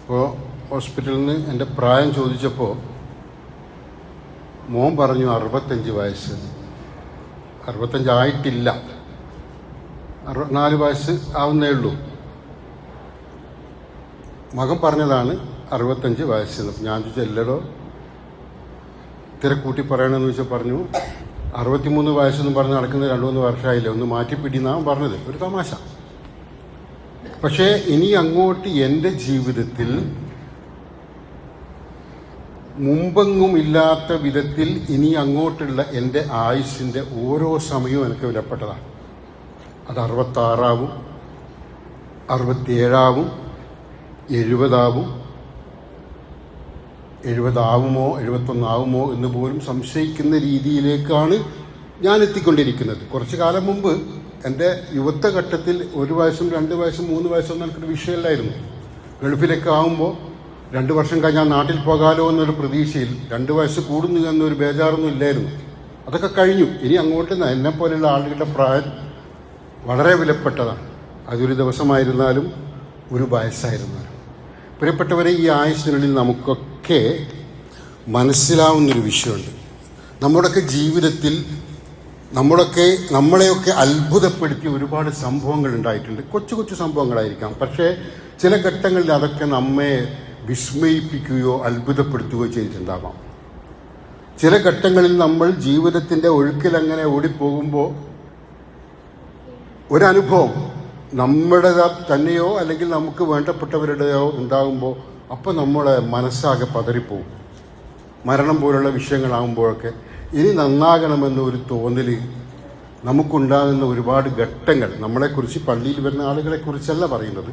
അപ്പോൾ ഹോസ്പിറ്റലിൽ നിന്ന് എൻ്റെ പ്രായം ചോദിച്ചപ്പോൾ മോൻ പറഞ്ഞു 65 വയസ്സ്. 65 ആയിട്ടില്ല, 64 വയസ്സ് ആവുന്നേ ഉള്ളൂ. മകൻ പറഞ്ഞതാണ് 65 വയസ്സെന്ന്. ഞാൻ ചോദിച്ചാൽ എല്ലടോ തിരക്കൂട്ടി പറയണമെന്ന് വെച്ചാൽ പറഞ്ഞു 63 വയസ്സെന്ന് പറഞ്ഞ് നടക്കുന്നത് 2-3 വർഷമായില്ലേ, ഒന്ന് മാറ്റിപ്പിടിന്നാണ് പറഞ്ഞത്. ഒരു തമാശ. പക്ഷേ ഇനി അങ്ങോട്ട് എൻ്റെ ജീവിതത്തിൽ മുമ്പെങ്ങും ഇല്ലാത്ത വിധത്തിൽ ഇനി അങ്ങോട്ടുള്ള എൻ്റെ ആയുസ്സിൻ്റെ ഓരോ സമയവും എനിക്ക് വിലപ്പെട്ടതാണ്. അത് 66 ആവും, 67 ആവും, 70 ആവും, 70 ആവുമോ 71 ആവുമോ എന്ന് പോലും സംശയിക്കുന്ന രീതിയിലേക്കാണ് ഞാൻ എത്തിക്കൊണ്ടിരിക്കുന്നത്. കുറച്ച് കാലം മുമ്പ് എൻ്റെ യുവത്വ ഘട്ടത്തിൽ 1 വയസ്സും 2 വയസ്സും 3 വയസ്സൊന്നും എനിക്കൊരു വിഷയമല്ലായിരുന്നു. ഗൾഫിലൊക്കെ ആകുമ്പോൾ 2 വർഷം കഴിഞ്ഞാൽ നാട്ടിൽ പോകാലോ എന്നൊരു പ്രതീക്ഷയിൽ 2 വയസ്സ് കൂടുന്നു എന്നൊരു ബേജാറൊന്നും ഇല്ലായിരുന്നു. അതൊക്കെ കഴിഞ്ഞു. ഇനി അങ്ങോട്ട് എന്നെപ്പോലെയുള്ള ആളുകളുടെ പ്രായം വളരെ വിലപ്പെട്ടതാണ്. അതൊരു ദിവസമായിരുന്നാലും ഒരു വയസ്സായിരുന്നാലും. പ്രിയപ്പെട്ടവരെ, ഈ ആയുസ്സിനുള്ളിൽ നമുക്കൊക്കെ മനസ്സിലാവുന്നൊരു വിഷയമുണ്ട്. നമ്മുടെയൊക്കെ ജീവിതത്തിൽ നമ്മളെയൊക്കെ അത്ഭുതപ്പെടുത്തിയ ഒരുപാട് സംഭവങ്ങൾ ഉണ്ടായിട്ടുണ്ട്. കൊച്ചു കൊച്ചു സംഭവങ്ങളായിരിക്കാം, പക്ഷേ ചില ഘട്ടങ്ങളിൽ അതൊക്കെ നമ്മെ വിസ്മയിപ്പിക്കുകയോ അത്ഭുതപ്പെടുത്തുകയോ ചെയ്തിട്ടുണ്ടാവാം. ചില ഘട്ടങ്ങളിൽ നമ്മൾ ജീവിതത്തിൻ്റെ ഒഴുക്കിൽ അങ്ങനെ ഓടിപ്പോകുമ്പോൾ ഒരനുഭവം നമ്മുടെ തന്നെയോ അല്ലെങ്കിൽ നമുക്ക് വേണ്ടപ്പെട്ടവരുടെയോ ഉണ്ടാകുമ്പോൾ അപ്പോൾ നമ്മളെ മനസ്സാകെ പതറിപ്പോവും. മരണം പോലുള്ള വിഷയങ്ങളാകുമ്പോഴൊക്കെ ഇനി നന്നാകണമെന്ന ഒരു തോന്നൽ നമുക്കുണ്ടാകുന്ന ഒരുപാട് ഘട്ടങ്ങൾ, നമ്മളെക്കുറിച്ച് പള്ളിയിൽ വരുന്ന ആളുകളെക്കുറിച്ചല്ല പറയുന്നത്,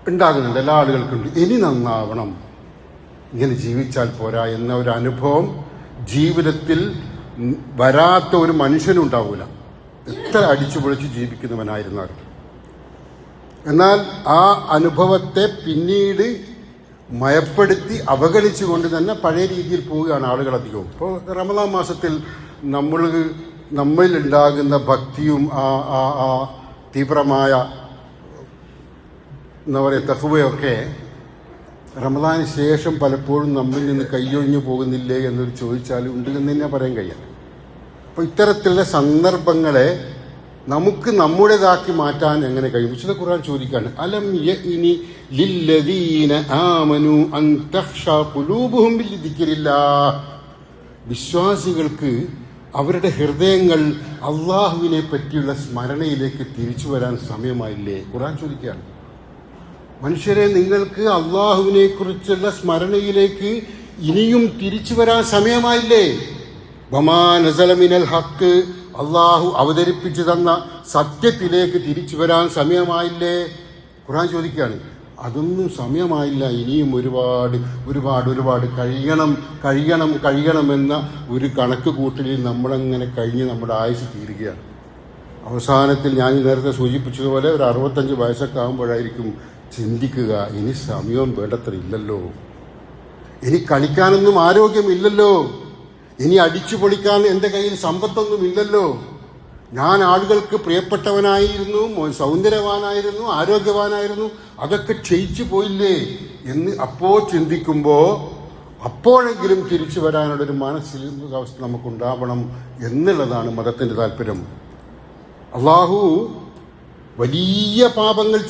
ഉണ്ടാകുന്നുണ്ട്. എല്ലാ ആളുകൾക്കുണ്ട്. ഇനി നന്നാവണം, ഇങ്ങനെ ജീവിച്ചാൽ പോരാ എന്ന ഒരു അനുഭവം ജീവിതത്തിൽ വരാത്ത ഒരു മനുഷ്യനുണ്ടാവില്ല, എത്ര അടിച്ചു പൊളിച്ച് ജീവിക്കുന്നവനായിരുന്നാലും. എന്നാൽ ആ അനുഭവത്തെ പിന്നീട് മയപ്പെടുത്തി അവഗണിച്ചുകൊണ്ട് തന്നെ പഴയ രീതിയിൽ പോവുകയാണ് ആളുകളധികവും. ഇപ്പോൾ റമദാൻ മാസത്തിൽ നമ്മളിലുണ്ടാകുന്ന ഭക്തിയും ആ തീവ്രമായ എന്താ പറയുക തഖ്വയൊക്കെ റമദാന് ശേഷം പലപ്പോഴും നമ്മിൽ നിന്ന് കയ്യൊഴിഞ്ഞു പോകുന്നില്ലേ എന്നൊരു ചോദിച്ചാൽ ഉണ്ട് എന്ന് തന്നെ പറയാൻ കഴിയാം. അപ്പോൾ ഇത്തരത്തിലുള്ള സന്ദർഭങ്ങളെ നമുക്ക് നമ്മുടേതാക്കി മാറ്റാൻ എങ്ങനെ കഴിയും? വിശുദ്ധ ഖുർആൻ ചോദിക്കാണ്, അലം യഇനി ലില്ലദീന ആമനു അൻ തഖ്ശാ ഖുലൂബുഹും ബിദിക്രില്ലാഹ്. വിശ്വാസികൾക്ക് അവരുടെ ഹൃദയങ്ങൾ അള്ളാഹുവിനെ പറ്റിയുള്ള സ്മരണയിലേക്ക് തിരിച്ചു വരാൻ സമയമായില്ലേ? ഖുർആൻ ചോദിക്കുകയാണ്. മനുഷ്യരെ, നിങ്ങൾക്ക് അള്ളാഹുവിനെ കുറിച്ചുള്ള സ്മരണയിലേക്ക് ഇനിയും തിരിച്ചു വരാൻ സമയമായില്ലേ? വമാ നസല മിനൽ ഹഖ്, അള്ളാഹു അവതരിപ്പിച്ചു തന്ന സത്യത്തിലേക്ക് തിരിച്ചു വരാൻ സമയമായില്ലേ? ഖുർആൻ ചോദിക്കുകയാണ്. അതൊന്നും സമയമായില്ല, ഇനിയും ഒരുപാട് കഴിയണമെന്ന ഒരു കണക്ക് കൂട്ടലിൽ നമ്മളങ്ങനെ കഴിഞ്ഞ് നമ്മുടെ ആയുസ് തീരുകയാണ്. അവസാനത്തിൽ ഞാൻ നേരത്തെ സൂചിപ്പിച്ചതുപോലെ ഒരു 65 വയസ്സൊക്കെ ആകുമ്പോഴായിരിക്കും ചിന്തിക്കുക, ഇനി സമയവും വേണ്ടത്ര ഇല്ലല്ലോ, ഇനി കളിക്കാനൊന്നും ആരോഗ്യമില്ലല്ലോ, ഇനി അടിച്ചു പൊളിക്കാൻ എൻ്റെ കയ്യിൽ സമ്പത്തൊന്നും ഇല്ലല്ലോ, ഞാൻ ആളുകൾക്ക് പ്രിയപ്പെട്ടവനായിരുന്നു, സൗന്ദര്യവാനായിരുന്നു, ആരോഗ്യവാനായിരുന്നു, അതൊക്കെ ക്ഷയിച്ചു പോയില്ലേ എന്ന് അപ്പോൾ ചിന്തിക്കുമ്പോൾ അപ്പോഴെങ്കിലും തിരിച്ചു വരാനുള്ളൊരു മാനസികാവസ്ഥ നമുക്കുണ്ടാവണം എന്നുള്ളതാണ് മതത്തിൻ്റെ താല്പര്യം. അള്ളാഹു വലിയ പാപങ്ങൾ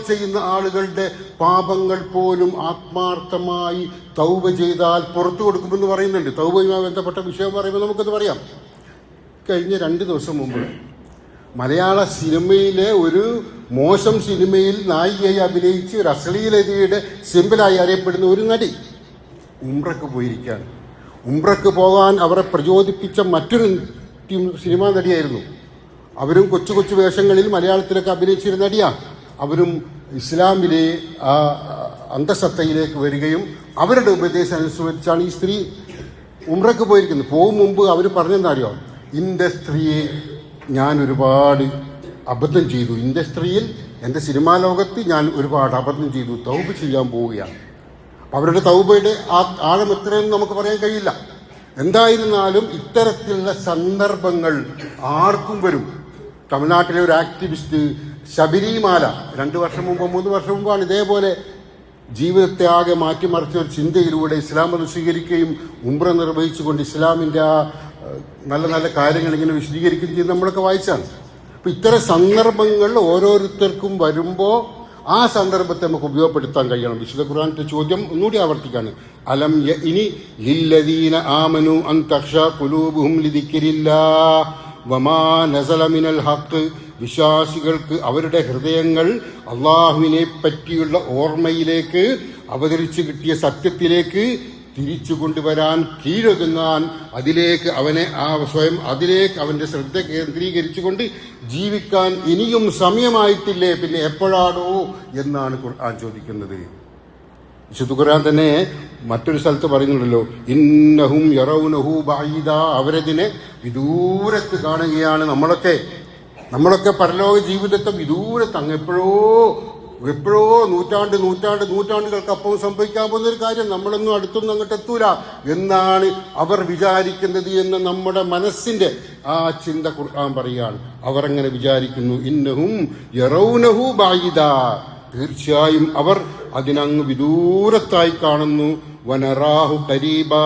ചെയ്യുന്ന ആളുകളുടെ പാപങ്ങൾ പോലും ആത്മാർത്ഥമായി തൗബ ചെയ്താൽ പുറത്തു കൊടുക്കുമെന്ന് പറയുന്നുണ്ട്. തൗബയുമായി ബന്ധപ്പെട്ട വിഷയം പറയുമ്പോൾ നമുക്കത് പറയാം. കഴിഞ്ഞ 2 ദിവസം മുമ്പ് മലയാള സിനിമയിലെ ഒരു മോശം സിനിമയിൽ നായികയായി അഭിനയിച്ച് ഒരു അശ്ലീലതയുടെ സിംബലായി അറിയപ്പെടുന്ന ഒരു നടി ഉംറക്ക് പോയിരിക്കുകയാണ്. ഉംറക്ക് പോകാൻ അവരെ പ്രചോദിപ്പിച്ച മറ്റൊരു സിനിമാ നടിയായിരുന്നു. അവരും കൊച്ചു കൊച്ചു വേഷങ്ങളിൽ മലയാളത്തിലൊക്കെ അഭിനയിച്ചിരുന്ന നടിയാണ്. അവരും ഇസ്ലാമിലെ ആ അന്തസത്തയിലേക്ക് വരികയും അവരുടെ ഉപദേശം അനുസരിച്ചാണ് ഈ സ്ത്രീ ഉംറക്ക് പോയിരിക്കുന്നത്. പോകും മുമ്പ് അവർ പറഞ്ഞെന്നറിയോ, ഇൻഡസ്ട്രിയെ ഞാൻ ഒരുപാട് അബദ്ധം ചെയ്തു, ഇൻഡസ്ട്രിയിൽ എൻ്റെ സിനിമാ ലോകത്ത് ഞാൻ ഒരുപാട് അബദ്ധം ചെയ്തു, തൗബ ചെയ്യാൻ പോവുകയാണ്. അവരുടെ തൗബയുടെ ആഴം എത്രയെന്ന് നമുക്ക് പറയാൻ കഴിയില്ല. എന്തായിരുന്നാലും ഇത്തരത്തിലുള്ള സന്ദർഭങ്ങൾ ആർക്കും വരും. തമിഴ്നാട്ടിലെ ഒരു ആക്ടിവിസ്റ്റ് ശബരിമാല 2 വർഷം മുമ്പ് 3 വർഷം മുമ്പാണ് ഇതേപോലെ ജീവിതത്തെ ആകെ മാറ്റിമറിച്ച ഒരു ചിന്തയിലൂടെ ഇസ്ലാം മതം സ്വീകരിക്കുകയും ഉംറ നിർവഹിച്ചുകൊണ്ട് ഇസ്ലാമിൻ്റെ ആ നല്ല നല്ല കാര്യങ്ങൾ ഇങ്ങനെ വിശദീകരിക്കുകയും ചെയ്ത് നമ്മളൊക്കെ വായിച്ചാണ്. അപ്പം ഇത്തരം സന്ദർഭങ്ങൾ ഓരോരുത്തർക്കും വരുമ്പോൾ ആ സന്ദർഭത്തെ നമുക്ക് ഉപയോഗപ്പെടുത്താൻ കഴിയണം. വിശുദ്ധ ഖുർആനിലെ ചോദ്യം ഒന്നുകൂടി ആവർത്തിക്കാണ്. അലം ഇനി ലില്ലദീന ആമനു അൻ തഖ്ശാ ഖുലൂബുഹും ലിദിക്രില്ലാഹ് വമാ നസല മിനൽ ഹഖ്. വിശ്വാസികൾക്ക് അവരുടെ ഹൃദയങ്ങൾ അള്ളാഹുവിനെ പറ്റിയുള്ള ഓർമ്മയിലേക്ക്, അവതരിച്ചു കിട്ടിയ സത്യത്തിലേക്ക് തിരിച്ചു കൊണ്ടുവരാൻ, കീഴൊതുങ്ങാൻ, അതിലേക്ക് അവനെ സ്വയം അതിലേക്ക് അവന്റെ ശ്രദ്ധ കേന്ദ്രീകരിച്ചുകൊണ്ട് ജീവിക്കാൻ ഇനിയും സമയമായിട്ടില്ലേ, പിന്നെ എപ്പോഴാണോ എന്നാണ് ഖുർആൻ ചോദിക്കുന്നത്. വിശുദ്ധ ഖുർആൻ തന്നെ മറ്റൊരു സ്ഥലത്ത് പറയുന്നുണ്ടല്ലോ, ഇന്നഹും യറൗനഹു ബഈദ, അവരതിനെ വിദൂരത്ത് കാണുകയാണ്. നമ്മളൊക്കെ പരലോക ജീവിതത്തെ വിദൂരത്ത് അങ്ങ് എപ്പോഴോ നൂറ്റാണ്ടുകൾക്കപ്പുറം സംഭവിക്കാൻ പോകുന്ന ഒരു കാര്യം നമ്മളൊന്നും അടുത്തൊന്നും അങ്ങോട്ട് എത്തൂല എന്നാണ് അവർ വിചാരിക്കുന്നത് എന്ന് നമ്മുടെ മനസ്സിന്റെ ആ ചിന്ത ഖുർആൻ പറയുകയാണ്. അവർ അങ്ങനെ വിചാരിക്കുന്നു. ഇന്നഹും യറൗനഹു ബഈദ, തീർച്ചയായും അവർ അതിനങ്ങ് വിദൂരത്തായി കാണുന്നു. വനറാഹു ഖരീബാ,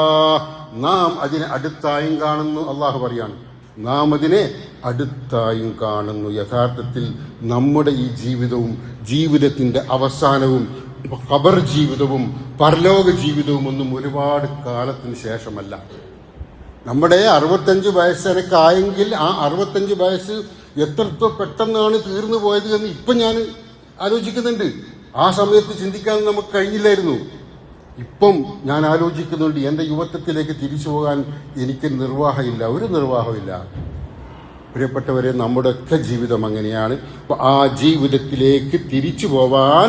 നാം അതിനെ അടുത്തായും കാണുന്നു. അള്ളാഹു പറയാണ്, നാം അതിനെ അടുത്തായും കാണുന്നു. യഥാർത്ഥത്തിൽ നമ്മുടെ ഈ ജീവിതവും ജീവിതത്തിന്റെ അവസാനവും ഖബർ ജീവിതവും പരലോക ജീവിതവും ഒന്നും ഒരുപാട് കാലത്തിന് ശേഷമല്ല. നമ്മുടെ 65 വയസ്സൊക്കെ ആയെങ്കിൽ ആ 65 വയസ്സ് എത്രത്തോ പെട്ടെന്നാണ് തീർന്നു പോയത് എന്ന് ഇപ്പം ഞാൻ ആലോചിക്കുന്നുണ്ട്. ആ സമയത്ത് ചിന്തിക്കാൻ നമുക്ക് കഴിഞ്ഞില്ലായിരുന്നു. ഇപ്പം ഞാൻ ആലോചിക്കുന്നുണ്ട്, എൻ്റെ യുവത്വത്തിലേക്ക് തിരിച്ചു പോകാൻ എനിക്ക് ഒരു നിർവാഹമില്ല. പ്രിയപ്പെട്ടവരെ, നമ്മുടെയൊക്കെ ജീവിതം അങ്ങനെയാണ്. അപ്പോൾ ആ ജീവിതത്തിലേക്ക് തിരിച്ചു പോവാൻ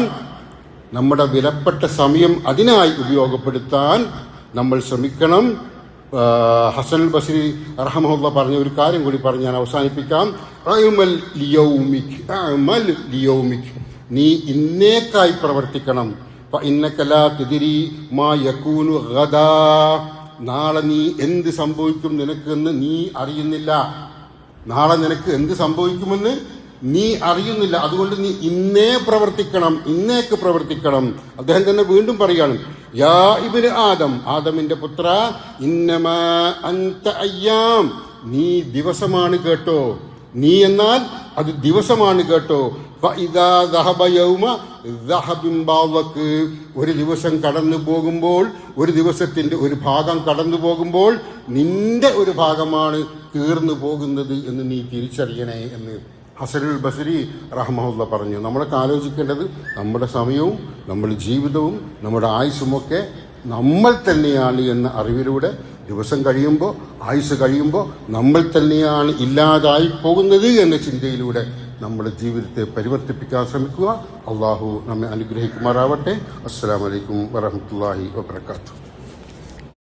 നമ്മുടെ വിലപ്പെട്ട സമയം അതിനായി ഉപയോഗപ്പെടുത്താൻ നമ്മൾ ശ്രമിക്കണം. ഹസൻ ബസ്രി റഹ്മഹുല്ലാ പറഞ്ഞ ഒരു കാര്യം കൂടി പറഞ്ഞ് ഞാൻ അവസാനിപ്പിക്കാം. അഅ്മൽ ലിയൗമിക്, നീ ഇന്നേക്കായി പ്രവർത്തിക്കണം. ഫഇന്നക ലാ തദ്രി മാ യകൂനു ഗദാ, നാളെ നീ എന്ത് സംഭവിക്കും നിനക്കെന്ന് നീ അറിയുന്നില്ല. നാളെ നിനക്ക് എന്ത് സംഭവിക്കുമെന്ന് നീ അറിയുന്നില്ല. അതുകൊണ്ട് നീ ഇന്നേക്ക് പ്രവർത്തിക്കണം. അദ്ദേഹം തന്നെ വീണ്ടും പറയാണ്, യാ ഇബ്നു ആദം, ആദമിന്റെ പുത്ര, ഇന്നമാ അൻത അയ്യാം, നീ ദിവസമാണ് കേട്ടോ. നീ എന്നാൽ അത് ദിവസമാണ് കേട്ടോ. ഫഇദാ ദഹബ യൗമ ദഹബിൻ ബാദക്, ഒരു ദിവസം കടന്നു പോകുമ്പോൾ, ഒരു ദിവസത്തിന്റെ ഒരു ഭാഗം കടന്നു പോകുമ്പോൾ നിന്റെ ഒരു ഭാഗമാണ് തീർന്നു പോകുന്നത് എന്ന് നീ തിരിച്ചറിയണേ എന്ന് ഹസനുൽ ബസ്രി റഹ്മഹുല്ലാ പറഞ്ഞു. നമ്മളൊക്കെ ആലോചിക്കേണ്ടത് നമ്മുടെ സമയവും നമ്മുടെ ജീവിതവും നമ്മുടെ ആയുസ്സുമൊക്കെ നമ്മൾ തന്നെയാണ് എന്ന അറിവിലൂടെ ദിവസം കഴിയുമ്പോൾ, ആയുസ് കഴിയുമ്പോൾ നമ്മൾ തന്നെയാണ് ഇല്ലാതായി പോകുന്നത് എന്ന ചിന്തയിലൂടെ നമ്മുടെ ജീവിതത്തെ പരിവർത്തിപ്പിക്കാൻ ശ്രമിക്കുക. അള്ളാഹു നമ്മെ അനുഗ്രഹിക്കുമാറാവട്ടെ. അസ്സലാമു അലൈക്കും വറഹ്മത്തുള്ളാഹി വബറകാതുഹു.